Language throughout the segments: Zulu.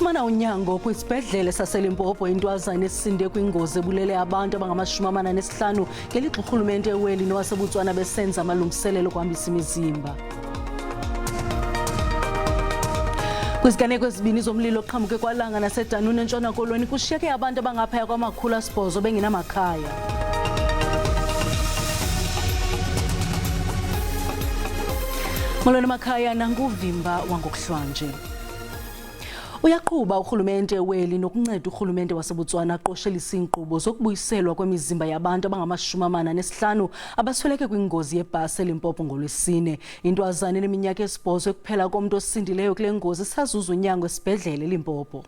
Ufumana unyango kwisibhedlele saseLimpopo intwazana esinde kwingozi ebulele abantu abangama-45 ngelixa urhulumente weli nowaseBotswana besenza amalungiselelo okuhambisa imizimba. Kwiziganeko ezibini zomlilo oqhamuke kwaLanga naseDanuni eNtshona Koloni kushiyeke abantu abangaphaya kwama-800 bengenamakhaya. Molweni makhaya nanguvimba wangokuhlwanje. Uyaqhuba urhulumente weli nokunceda urhulumente waseBotswana aqoshelisa inkqubo zokubuyiselwa kwemizimba yabantu abangama-45 abasweleke kwingozi yebhasi eLimpopo ngolwesine. Intwazana eneminyaka 8 ekuphela komntu osindileyo kule ngozi sazuza unyango esibhedlele eLimpopo.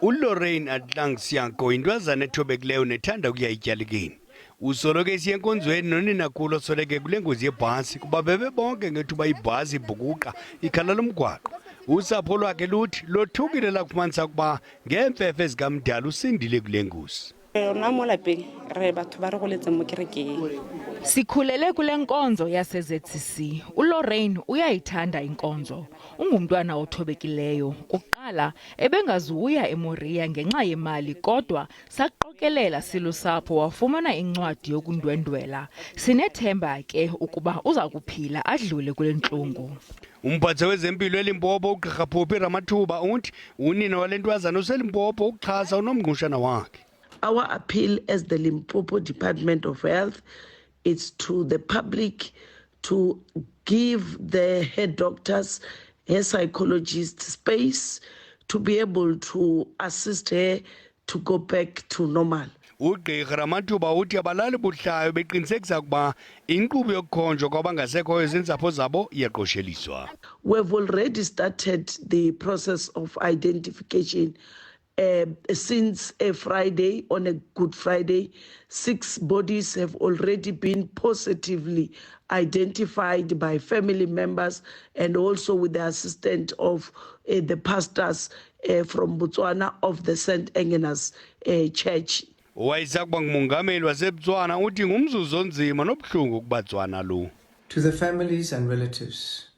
uLorraine Adlangsianko intwazana ethobekileyo nethanda ukuya etyalekeni. Usoloke esiya enkonzweni noninakhulu osoleke kule ngozi yebhasi kuba bebe bonke ngethuba ibhasi ibhukuqa ikhala lomgwaqo. Usapho lwakhe luthi lothukile lakufumanisa ukuba ngeemfefe ezikamdala usindile kule ngozi. Sikhulele kule nkonzo yase-SABC. uLorraine uyayithanda inkonzo. Ungumntwana othobekileyo. Kuqala ebengazuya eMoria ngenxa yemali kodwa saqokelela silusapho wafumana incwadi yokundwendwela. Sinethemba ke ukuba uza kuphila adlule kule ntlungu. Umphathiswa wezempilo eLimpopo uGqirha Phuphi Ramathuba uthi unina wale ntwazana useLimpopo ukuxhasa unomngqushana wakhe. Our appeal as the Limpopo Department of Health is to the public to give the head doctors, her psychologists space to be able to assist her to go back to normal. uGqirha Ramathuba uthi abalali buhlayo beqinisekisa ukuba inkqubo yokukhonjwa kwabangasekhoyo zentsapho zabo iyaqosheliswa. We've already started the process of identification. Since a Friday, on a Good Friday, 6 bodies have already been positively identified by family members and also with the assistance of the pastors from Botswana of the St. Agnes Church. Owayesakuba ngumongameli waseBotswana uthi ngumzuzu onzima nobuhlungu kubaTswana lo. To the families and relatives,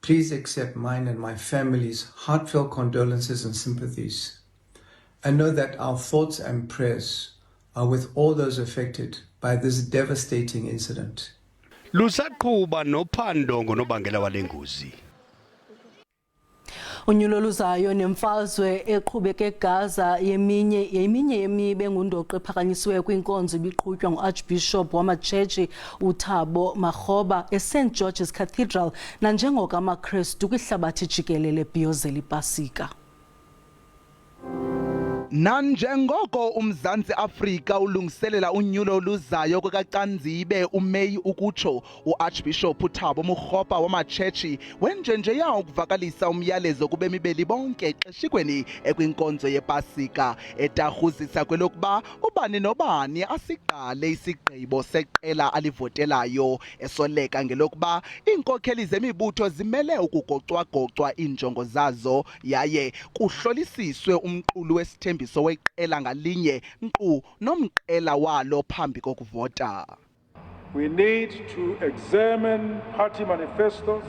please accept mine and my family's heartfelt condolences and sympathies. I know that our thoughts and prayers are with all those affected by this devastating incident. Lusaqhuba nophando ngonobangela wale ngozi. Unyulo luzayo nemfazwe eqhubeke eGaza yeminye yemibe ngundoqo ephakanyisiweyo kwinkonzo ibiqhutywa nguArchbishop wamatshetshi uThabo Makgoba eSt George's Cathedral nanjengoko amaKristu kwihlabathi jikelele bhiyozela iPasika. Nanjengoko uMzantsi Afrika ulungiselela unyulo luzayo kwekaCanzibe uMeyi ukutsho uArchbishop uThabo Makgoba wamatshetshi wenjenje yawo ukuvakalisa umyalezo kubemi beli bonke xeshikweni ekwinkonzo yePasika etarhuzisa kwelokuba ubani nobani asiqale isigqibo seqela alivotelayo esoleka ngelokuba iinkokheli zemibutho zimele ukugocwa-gocwa iinjongo zazo yaye kuhlolisiswe umqulu wesithembiso weqela ngalinye nkqu nomqela walo phambi kokuvota. We need to examine party manifestos,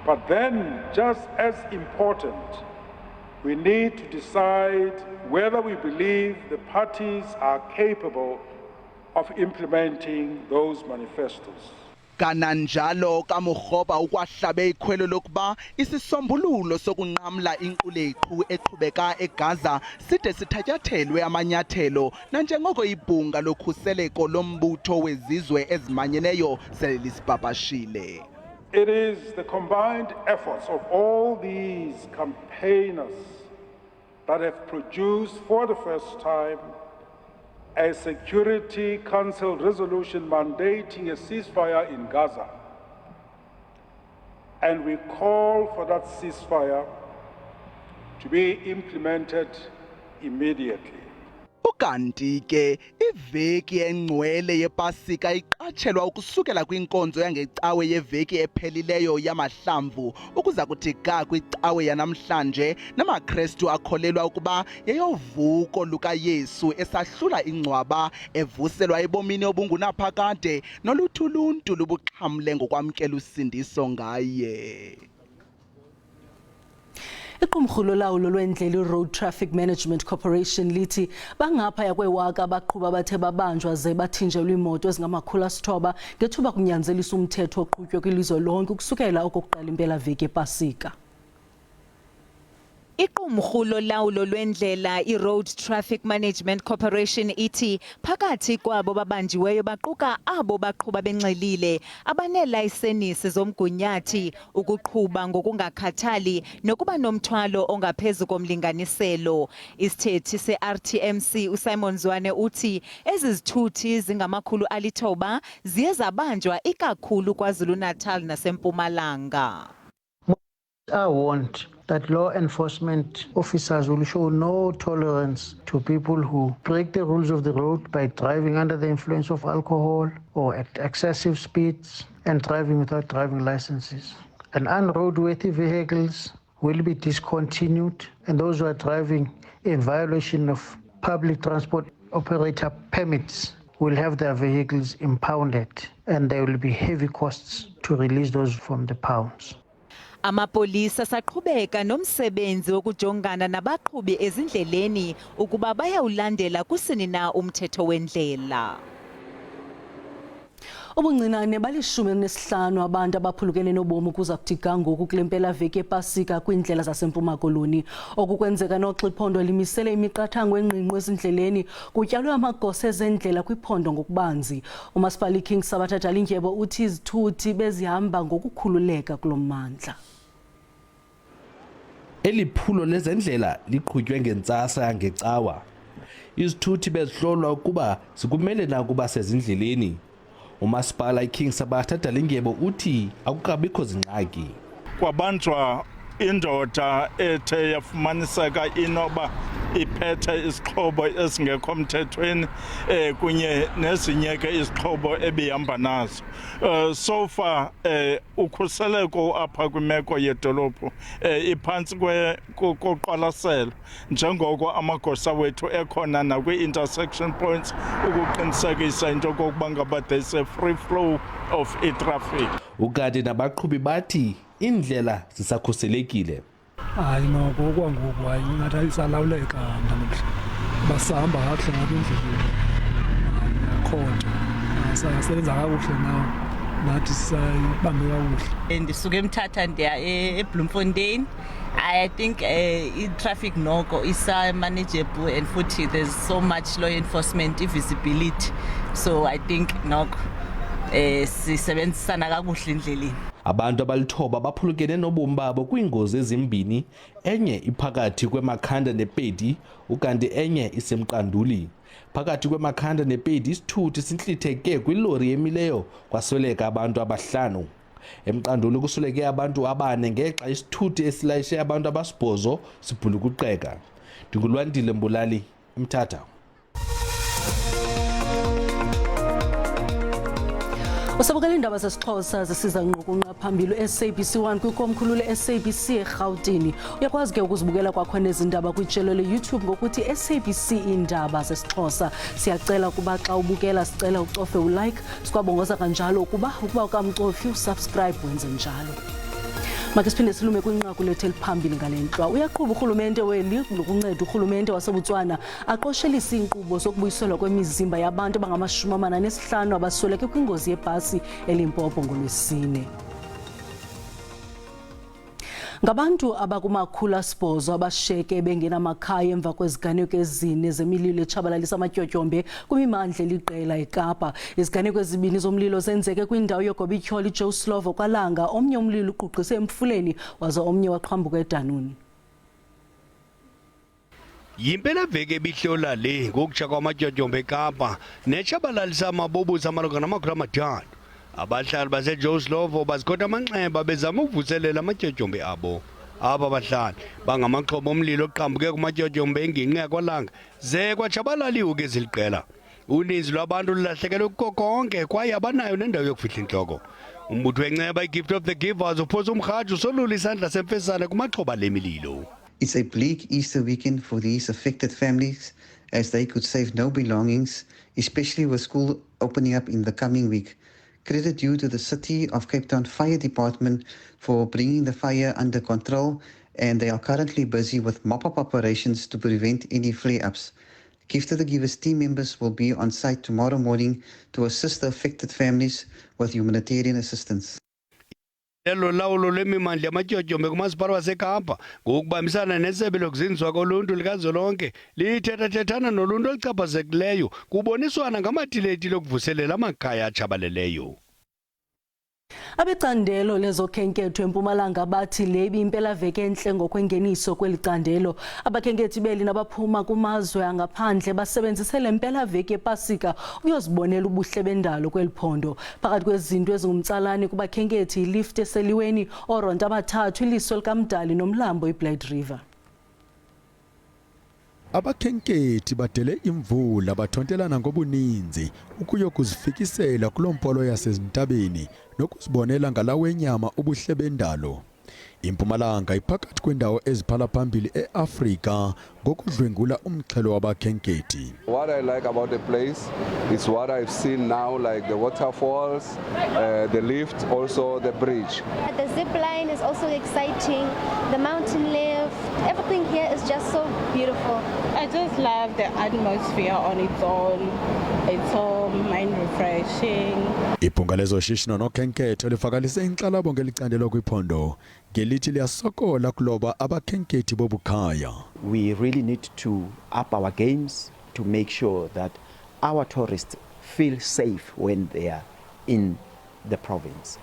but then just as important, we need to decide whether we believe the parties are capable of implementing those manifestos. Kananjalo kaMakgoba ukwahlabe ikhwelo lokuba isisombululo sokunqamla inquleqhu eqhubeka eGaza side sithatyathelwe amanyathelo nanjengoko ibhunga lokhuseleko lombutho wezizwe ezimanyeneyo sele lisipapashile. It is the combined efforts of all these campaigners that have produced for the first time a Security Council resolution mandating a ceasefire in Gaza. And we call for that ceasefire to be implemented immediately. Ukanti ke iveki engcwele yePasika iqatshelwa ukusukela kwinkonzo yangecawe yeveki ephelileyo yamahlamvu ukuza kuthi ga kwicawe yanamhlanje namaKristu akholelwa ukuba yeyovuko lukaYesu esahlula ingcwaba evuselwa ebomini obungunaphakade noluthuluntu lubuxhamle ngokwamkela usindiso ngaye. Iqumrhu lolawulo lwendlela i-Road Traffic Management Corporation lithi bangaphaya kwewaka abaqhubi abathe babanjwa ze bathinjelwa iimoto ezingama-900 ngethuba kunyanzelisa umthetho oqhutywe kwilizwe lonke ukusukela okokuqala impelaveki ePasika. Iqumrhu lolawulo lwendlela i-Road Traffic Management Corporation ithi phakathi kwabo babanjiweyo baquka abo baqhuba benxilile abaneelayisenisi zomgunyathi, ukuqhuba ngokungakhathali nokuba nomthwalo ongaphezu komlinganiselo. Isithethi se-RTMC uSimon Zwane uthi ezi zithuthi zingama-900 ziye zabanjwa ikakhulu KwaZulu-Natal naseMpumalanga. I want that law enforcement officers will show no tolerance to people who break the rules of the road by driving under the influence of alcohol or at excessive speeds and driving without driving licenses. And unroadworthy vehicles will be discontinued, and those who are driving in violation of public transport operator permits will have their vehicles impounded, and there will be heavy costs to release those from the pounds. Amapolisa saqhubeka nomsebenzi wokujongana nabaqhubi ezindleleni ukuba bayawulandela kusini na umthetho wendlela. Ubuncinane bali-15 abantu abaphulukene nobomi kuza kuthi ga ngoku kule mpelaveki ePasika kwiindlela zaseMpuma Koloni. Oku kwenzeka noxa iphondo limisele imiqathango engqingqwa ezindleleni kutyalwe amagosa ezendlela kwiphondo ngokubanzi. Umasipala iKing Sabatha Dalindyebo uthi izithuthi bezihamba ngokukhululeka kulo mmandla. Eli phulo lezendlela liqhutywe ngentsasa yangecawa. Izithuthi bezihlolwa ukuba zikumele na ukuba sezindleleni. Umasipala iKing Sabatha Dalindyebo uthi akukabikho zingxaki. Kwabanjwa indoda ethe yafumaniseka inoba iphethe isixhobo esingekho mthethweni kunye nezinye ke izixhobo ebihamba nazo. So far ukhuseleko apha kwimeko yedolophu iphantsi koqwalaselo njengoko amagosa wethu ekhona nakwi-intersection points ukuqinisekisa into yokokuba ngaba there's a free flow of traffic. Ukade nabaqhubi bathi indlela zisakhuselekile. Hayi noko okwangoku hayi ingathi isalawuleka namhla basahamba kakuhle ngapha endleleni yakhona sasebenza kakuhle nawo nathi sisayibambe kakuhle. Ndisuke eMthatha ndiya eBloemfontein. I think traffic noko is manageable and futhi there's so much law enforcement visibility, so I think noko sisebenzisana kakuhle endleleni. Abantu abalithoba baphulukene nobomi babo kwiingozi ezimbini, enye iphakathi kweMakhanda nePedi ukanti enye isemqanduli. Phakathi kweMakhanda nePedi isithuthi sintlitheke kwilori emileyo kwasweleka abantu abahlanu. Emqanduli kusweleke abantu 4 ngexa isithuthi esilayishe abantu abasibhozo sibhulukuqeka. Ndingulwandile Mbulali, eMthatha. Usabukela iindaba zesiXhosa zisiza ngqokunqa phambili SABC 1 kwikomkhulu le-SABC eRhawutini. Uyakwazi ke ukuzibukela kwakho nezi ndaba kwijelo le-YouTube ngokuthi SABC Iindaba zesiXhosa. Siyacela ukuba xa ubukela sicela ucofe ulike, sikwabongoza kanjalo ukuba ukamcofi usubscribe wenze njalo. Make siphinde silume kwinqaku lethu eliphambili ngale ntlwa. Uyaqhuba urhulumente weli ngokunceda urhulumente waseBotswana aqoshelisa iinkqubo zokubuyiselwa kwemizimba yabantu abangama-45 abasweleke kwingozi yebhasi eLimpopo ngolwesine. Ngabantu abakuma-800 abashiyeke bengenamakhaya emva kweziganeko ezine zemililo etshabalalisa amatyotyombe kwimimandla eliqela eKapa. Iziganeko ezibini zomlilo zenzeke kwindawo yoGobityholi Joe Slovo kwaLanga. Omnye umlilo uqhuqhise emfuleni waza omnye waqhambuka eDanuni. Yimpelaveki ebihlola le ngokutsha kwamatyotyombe eKapa netshabalalisa amabobusi amalunga nama-300. Abahlali baseJoe Slovo bazikhoda amanxeba bezama ukuvuselela amatyotyombe abo. Aba bahlali bangamaxhoba omlilo oqhambuke kumatyotyombe engingqi kwaLanga ze kwatshabalaliwe ke ziliqela. Uninzi lwabantu lulahlekelwe kuko konke kwaye abanayo nendawo yokufihla intloko. Umbutho wenceba iGift of the Givers uphosa umrhaji usolula isandla semfesane kumaxhoba lemililo. It's a bleak Easter weekend for these affected families as they could save no belongings, especially with school opening up in the coming week. Credit due to the City of Cape Town Fire Department for bringing the fire under control and they are currently busy with mop-up operations to prevent any flare-ups. Gift of the Givers team members will be on site tomorrow morning to assist the affected families with humanitarian assistance. Lelo lawulo lwemimandla yamatyotyombe kumasipala waseKapa ngokubambisana nesebe lokuzinzwa koluntu likazwelonke lithethathethana noluntu oluchaphazekileyo kuboniswana ngamatileti okuvuselela amakhaya atshabaleleyo. Abecandelo lezokhenketho eMpumalanga bathi le impelaveki entle ngokwengeniso kweli candelo. Abakhenkethi beli nabaphuma kumazwe angaphandle basebenzise le mpelaveki epasika uyozibonela ubuhle bendalo kweli phondo. Phakathi kwezinto ezingumtsalane kubakhenkethi ilift eseliweni, oronto abathathu, iliso likamdali nomlambo iBlade River. Abakhenkethi badele imvula bathontelana ngobuninzi ukuyokuzifikisela kulompolo yasezintabeni nokuzibonela ngalawenyama ubuhle bendalo. Impumalanga iphakathi kwendawo eziphala phambili eAfrika ngokudlwengula umxhelo wabakhenkethi. What I like about the place is what I've seen now, like the waterfalls, the lift, also the bridge. The zip line is also exciting, the mountain lift, everything here is just so beautiful. I just love the atmosphere on its own. It's all mind refreshing. Iphunga lezoshishino nokhenketho lifakalise inxalabo ngelicandelo kwiphondo ngelithi liyasokola kuloba abakhenkethi bobukhaya. We really need to up our games to make sure that our tourists feel safe when they are in the province.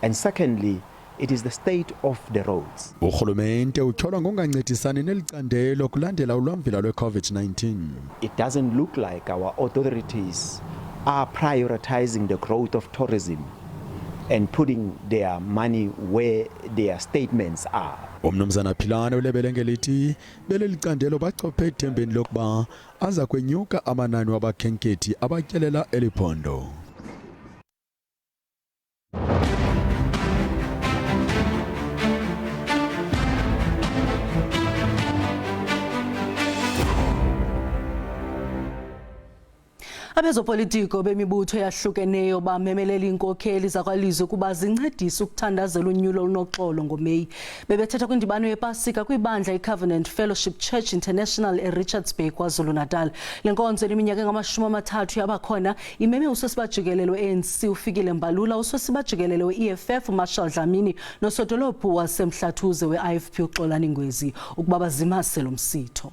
And secondly, it is the state of the roads. Urhulumente uthola ngokungancedisani nelicandelo kulandela ulwamvila lwe-COVID-19. It doesn't look like our authorities are prioritizing the growth of tourism and putting their money where their statements are. Umnumzana Philane ulebele ngelithi belelicandelo bachophe ethembeni lokuba aza kwenyuka amanani wabakhenkethi abatyelela eliphondo. Abezopolitiko bemibutho yahlukeneyo bamemelela inkokheli zakwalizwe kuba zincedisa ukuthandazela unyulo olunoxolo ngoMeyi. Bebethetha kwindibano yepasika kwibandla iCovenant Fellowship Church International eRichards Bay KwaZulu-Natal. Le nkonzo eneminyaka engama-30 yabakhona imeme usosibajikelelo we-ANC uFikile Mbalula, usosibajikelelo we-EFF uMarshall Dlamini nosodolophu wasemhlathuze we-IFP uXolani Ngwezi ukuba bazimase lo msitho.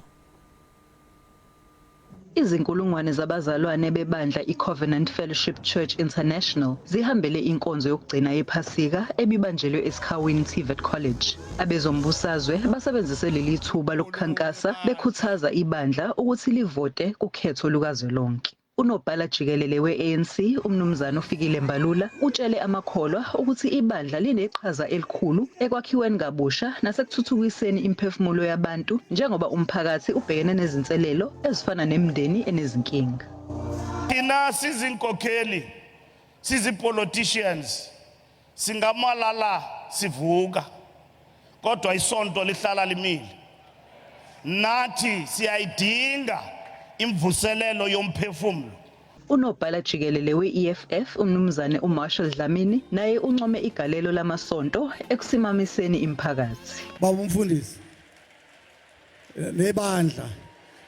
Izinkulungwane zabazalwane bebandla iCovenant Fellowship Church International zihambele inkonzo yokugcina yephasika ebibanjelwe eSikhawini TVET College. Abezombusazwe basebenzise leli thuba lokukhankasa bekhuthaza ibandla ukuthi livote kukhetho lukazwelonke. Unobhala jikelele we-ANC umnumzana uFikile Mbalula utshele amakholwa ukuthi ibandla lineqhaza elikhulu ekwakhiweni kabusha nasekuthuthukiseni imphefumulo yabantu njengoba umphakathi ubhekene nezinselelo ezifana nemindeni enezinkinga. Thina sizinkokheli, sizipoliticians, singamalala sivuka kodwa isonto lihlala limile. Nathi siyayidinga imvuselelo yomphefumulo. Unobhala jikelele we-EFF umnumzane uMarshall Dlamini naye uncome igalelo lamasonto ekusimamiseni imphakathi. Baba umfundisi nebandla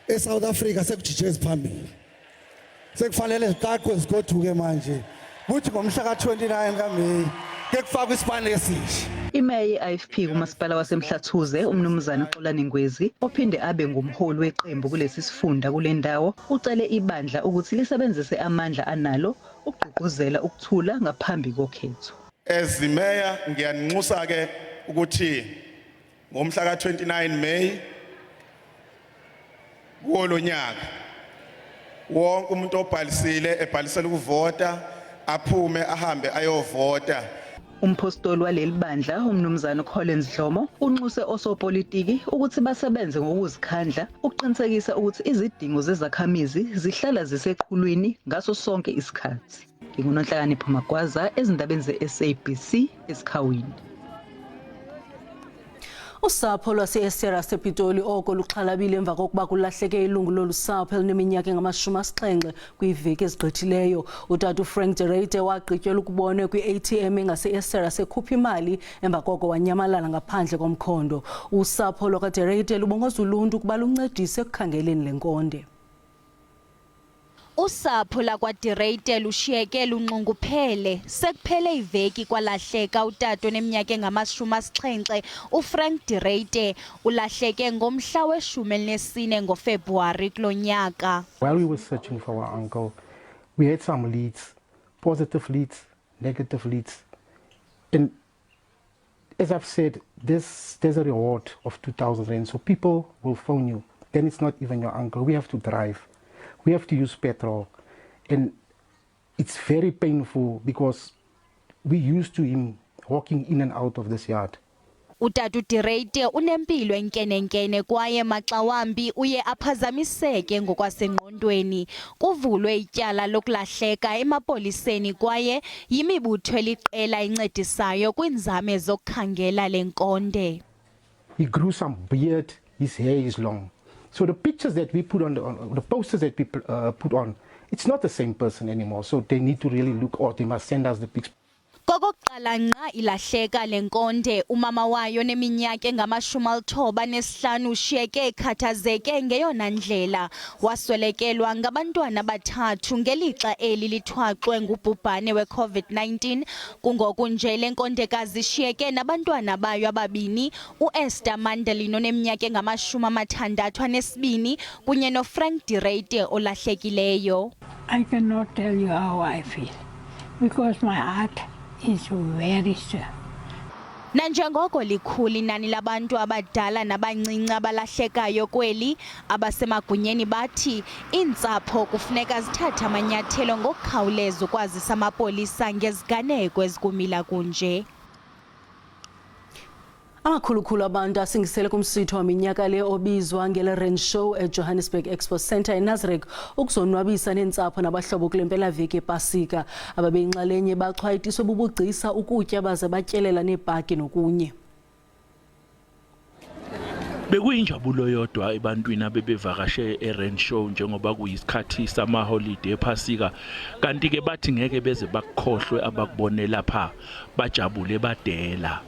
eSouth Africa sekujijeza phambili. Sekufanele ziqaqwe zigothuke manje. Kuthi ngomhla ka-29 kaMeyi ke kufakwa isipani esisha. Imeya ye-IFP kumasipala wasemhlathuze umnumzana uXolani Ngwezi ophinde abe ngumholi weqembu kulesi sifunda kule ndawo ucele ibandla ukuthi lisebenzise amandla analo ukugqugquzela ukuthula ngaphambi kokhetho. Ezimeya ngiyaninxusa ke ukuthi ngomhla ka-29 May wolonyaka wonke umuntu ebhalisela ukuvota aphume ahambe ayovota. Umpostoli waleli bandla umnumzana Collins Dlomo unxuse osopolitiki ukuthi basebenze ngokuzikhandla ukuqinisekisa ukuthi izidingo zezakhamizi zihlala ziseqhulwini ngaso sonke isikhathi. NginguNonhlakanipho Magwaza ezindabeni ze-SABC eSikhawini. Usapho lwase-Estera sePitoli oko luxhalabile emva kokuba kulahleke ilungu lolusapho elineminyaka engama-70 kwiiveki ezigqithileyo. Utata uFrank Derate wagqityelwa ukubonwa kwi-ATM engase-Estera sekhupha imali emva koko wanyamalala ngaphandle komkhondo. Usapho lwakaDerate lubongoza uluntu ukuba luncedise ekukhangeleni le nkonde. Usapho lakwaDerate lushiyeke lunxunguphele sekuphele iveki kwalahleka utata oneminyaka engama-70 uFrank Derate ulahleke ngomhla we-14 ngoFebruwari kulo nyaka. While we were searching for our uncle, we had some leads, positive leads, negative leads. And as I've said, there's a reward of 2,000 rand, so people will phone you. Then it's not even your uncle. We have to drive. We have to use petrol, and it's very painful because we're used to him walking in and out of this yard. Utata uDerate unempilo enkenenkene kwaye maxa wambi uye aphazamiseke ngokwasengqondweni. Kuvulwe ityala lokulahleka emapoliseni kwaye yimibutho eliqela incedisayo kwinzame zokukhangela le nkonde. He grew some beard, his hair is long. So the pictures that we put on, the posters that we put on, it's not the same person anymore. So they need to really look, or they must send us the pictures. Kokokuqala nqa ilahleka le nkonde, umama wayo neminyaka engama-95 ushiyeke ekhathazeke ngeyona ndlela. Waswelekelwa ngabantwana abathathu ngelixa eli lithwaxwe ngubhubhane we-COVID-19. Kungoku nje le nkondekazi ishiyeke nabantwana bayo ababini, uEsther Mandelin oneminyaka engama-62 kunye noFrank Derate olahlekileyo. I cannot tell you how I feel because my heart is very sad. Nanjengoko likhulu inani labantu abadala nabancinci abalahlekayo kweli, abasemagunyeni bathi iintsapho kufuneka zithathe amanyathelo ngokukhawuleza ukwazisa amapolisa ngeziganeko ezikumila kunje. Amakhulukhulu abantu asingisele kumsitho waminyaka le obizwa ngele Rand Show eJohannesburg Expo Centre eNasrec ukuzonwabisa neentsapho nabahlobo kule mpelaveki epasika. Ababeyinxalenye baxhwayiswe bubugcisa ukutya baze batyelela neepaki nokunye. Bekuyinjabulo yodwa ebantwini abebevakashe eRand Show njengoba kuyisikhathi samaholide ephasika, kanti ke bathi ngeke beze bakukhohlwe abakubone lapha, bajabule badela.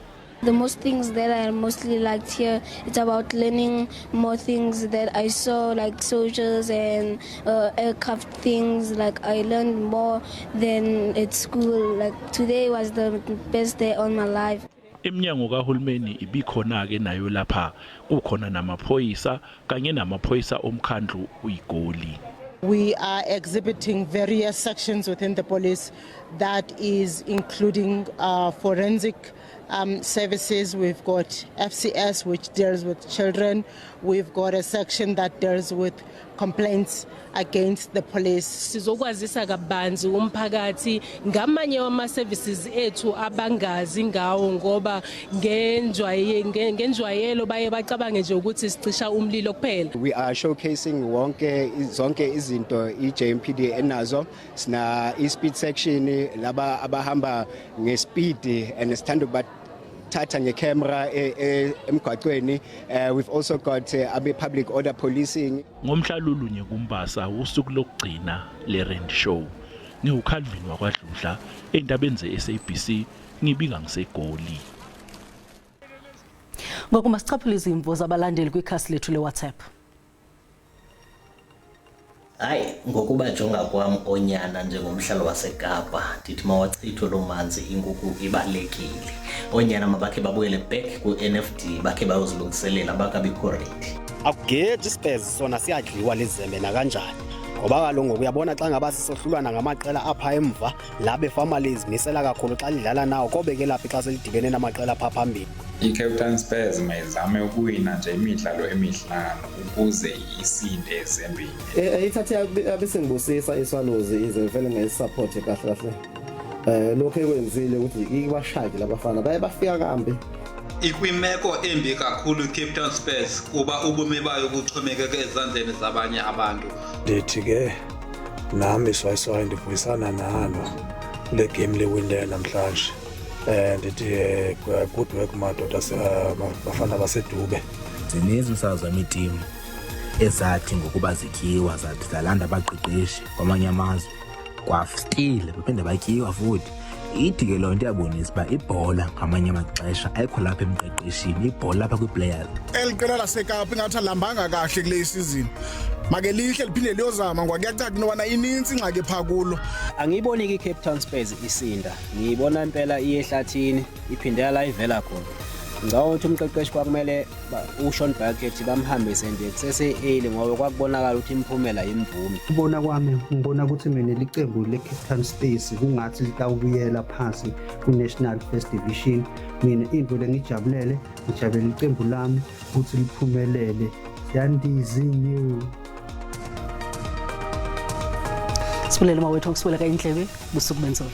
The most things that I mostly liked here, it's about learning more things that I saw, like soldiers and aircraft things. Like I learned more than at school. Like today was the best day of my life. Iminyango kahulumeni ibikhona ke nayo lapha, kukhona namaphoyisa kanye namaphoyisa omkhandlu uyiGoli. We are exhibiting various sections within the police that is including forensic services. We've got FCS, which deals with children. We've got a section that deals with complaints against the police. Sizokwazisa kabanzi umphakathi ngamanye wama services ethu abangazi ngawo ngoba ngenjwayelo baye bacabange nje ukuthi sicisha umlilo kuphela. We are showcasing zonke izinto iJMPD enazo. Sina speed section laba abahamba ngespeed and sithanda ukuthatha ngecamera emgwaqweni. We've also got public order policing. Ngomhla lulunye kuMbasa usuku lokugcina le Rand Show. NgiuCalvin wakwaDludla endabeni zeSABC ngibika ngiseGoli. Ngoku masichaphule izimvo zabalandeli kwikhasi lethu leWhatsApp. Hayi ngokuba jonga kwam onyana njengomhlalo waseKapa ndithi mawachithwe lo manzi inkukhu ibalekile. Onyana mabakhe babuyele back ku-NFD bakhe bayozilungiselela bakabikho ready. Akugeje isibhezi sona siyadliwa lezembe nakanjani ngoba kaloku ngokuyabona xa ngaba sisohlulwana ngamaqela apha emva la befama lizimisela kakhulu xa lidlala nawo kobeke lapha xa selidibene namaqela apha phambili. iCaptain Spurs mayizame ukuwina nje imidlalo emihlanu ukuze isinde ezembini. Ithathe abesengibusisa iswalozi ize vele ngayisupport kahle kahle. Lokho ekwenzile ukuthi ibashayile labafana baye bafika kambi. Ikwimeko embi kakhulu iCaptain Spurs kuba ubume bayo buxhomekeke ezandleni zabanye abantu. Ndithi ke nami swayiswayo ndivuyisana nalo le game lewinile namhlanje. ndithi good work madoda bafana basedube. Zininzi usazama iitimu ezathi ngokuba zityiwa zathi zalanda abaqeqeshi kwamanye amazwe kwastile baphinde batyiwa futhi. Ithi ke loo nto iyabonisa uba ibhola ngamanye amaxesha ayikho lapha emqeqeshini, ibhola lapha kwii-players. Eli qela laseKapa ingathi alihambanga kahle kule season. Make lihle liphinde liyozama ngoba kuyacaca into yobana inintsi ingxaki phaa kulo. Angiyiboni ke iCape Town Spurs isinda, ngiyibona impela iye ehlathini iphinde yala ivela khona. Ngawuthi umqeqeshi kwakumele uSean Bucket bamhambise nje kusese-early ngoba kwakubonakala ukuthi imphumela yimvume. Ubona kwami ngibona ukuthi mina licembu leCape Town Spurs kungathi litawubuyela phansi kuNational First Division. Mina into lengijabulele ngijabule icembu lami ukuthi liphumelele. Ezinye Sibulele mawethu ukusibuleka indlebe busuku benzolo.